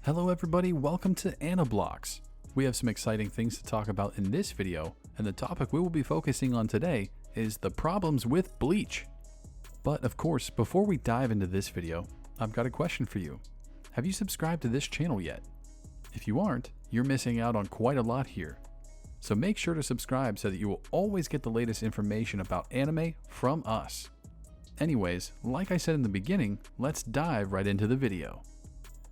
Hello everybody, welcome to AniBlox. We have some exciting things to talk about in this video, and the topic we will be focusing on today is the problems with Bleach. But of course, before we dive into this video, I've got a question for you. Have you subscribed to this channel yet? If you aren't, you're missing out on quite a lot here. So make sure to subscribe so that you will always get the latest information about anime from us. Anyways, like I said in the beginning, let's dive right into the video.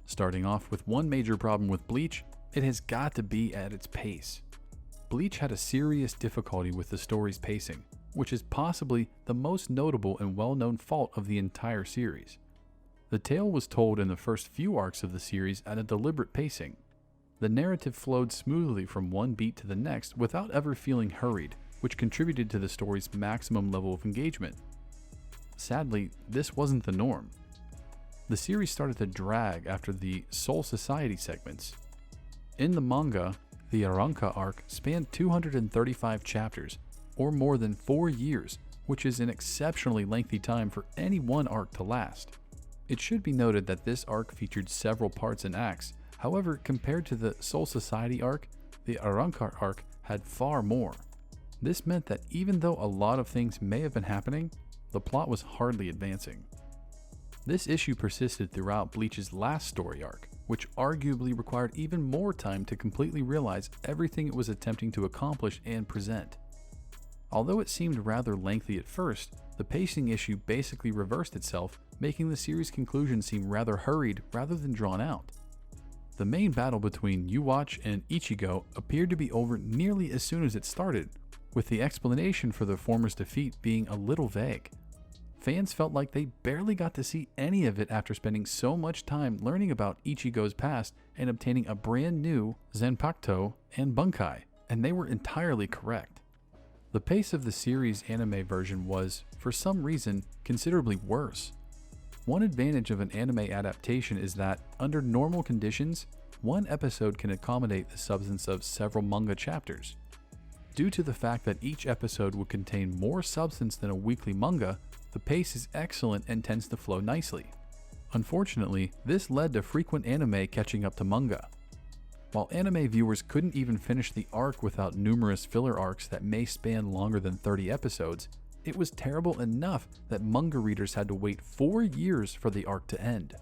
Starting off with one major problem with Bleach, it has got to be at its pace. Bleach had a serious difficulty with the story's pacing, which is possibly the most notable and well-known fault of the entire series. The tale was told in the first few arcs of the series at a deliberate pacing. The narrative flowed smoothly from one beat to the next without ever feeling hurried, which contributed to the story's maximum level of engagement. Sadly, this wasn't the norm. The series started to drag after the Soul Society segments. In the manga, the Arranca arc spanned 235 chapters, or more than 4 years, which is an exceptionally lengthy time for any one arc to last. It should be noted that this arc featured several parts and acts. However, compared to the Soul Society arc, the Arranca arc had far more. This meant that even though a lot of things may have been happening, the plot was hardly advancing. This issue persisted throughout Bleach's last story arc, which arguably required even more time to completely realize everything it was attempting to accomplish and present. Although it seemed rather lengthy at first, the pacing issue basically reversed itself, making the series' conclusion seem rather hurried rather than drawn out. The main battle between Yuwatch and Ichigo appeared to be over nearly as soon as it started, with the explanation for the former's defeat being a little vague. Fans felt like they barely got to see any of it after spending so much time learning about Ichigo's past and obtaining a brand new Zanpakuto and Bunkai, and they were entirely correct. The pace of the series' anime version was, for some reason, considerably worse. One advantage of an anime adaptation is that, under normal conditions, one episode can accommodate the substance of several manga chapters. Due to the fact that each episode would contain more substance than a weekly manga, the pace is excellent and tends to flow nicely. Unfortunately, this led to frequent anime catching up to manga. While anime viewers couldn't even finish the arc without numerous filler arcs that may span longer than 30 episodes, it was terrible enough that manga readers had to wait 4 years for the arc to end.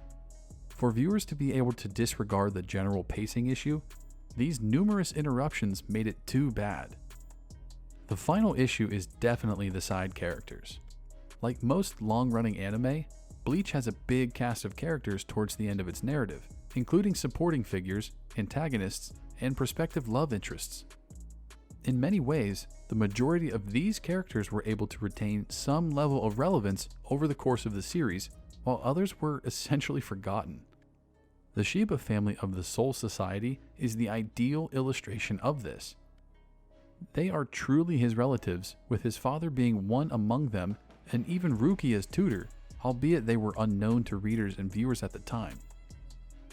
For viewers to be able to disregard the general pacing issue, these numerous interruptions made it too bad. The final issue is definitely the side characters. Like most long-running anime, Bleach has a big cast of characters towards the end of its narrative, including supporting figures, antagonists, and prospective love interests. In many ways, the majority of these characters were able to retain some level of relevance over the course of the series, while others were essentially forgotten. The Shiba family of the Soul Society is the ideal illustration of this. They are truly his relatives, with his father being one among them, and even Ruki as tutor, albeit they were unknown to readers and viewers at the time.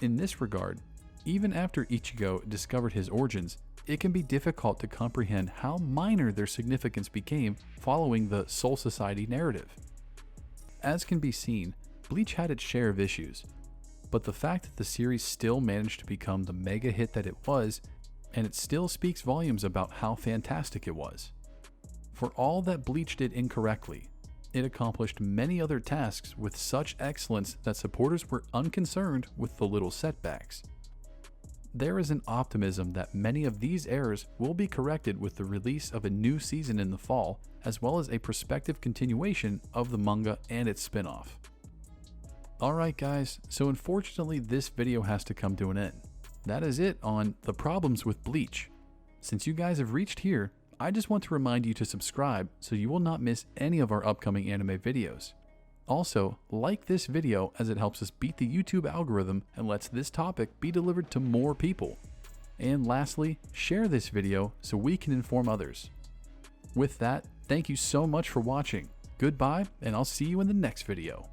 In this regard, even after Ichigo discovered his origins, it can be difficult to comprehend how minor their significance became following the Soul Society narrative. As can be seen, Bleach had its share of issues, but the fact that the series still managed to become the mega hit that it was, and it still speaks volumes about how fantastic it was. For all that Bleach did incorrectly, it accomplished many other tasks with such excellence that supporters were unconcerned with the little setbacks. There is an optimism that many of these errors will be corrected with the release of a new season in the fall, as well as a prospective continuation of the manga and its spin-off. Alright guys, so unfortunately this video has to come to an end. That is it on the problems with Bleach. Since you guys have reached here, I just want to remind you to subscribe so you will not miss any of our upcoming anime videos. Also, like this video as it helps us beat the YouTube algorithm and lets this topic be delivered to more people. And lastly, share this video so we can inform others. With that, thank you so much for watching. Goodbye, and I'll see you in the next video.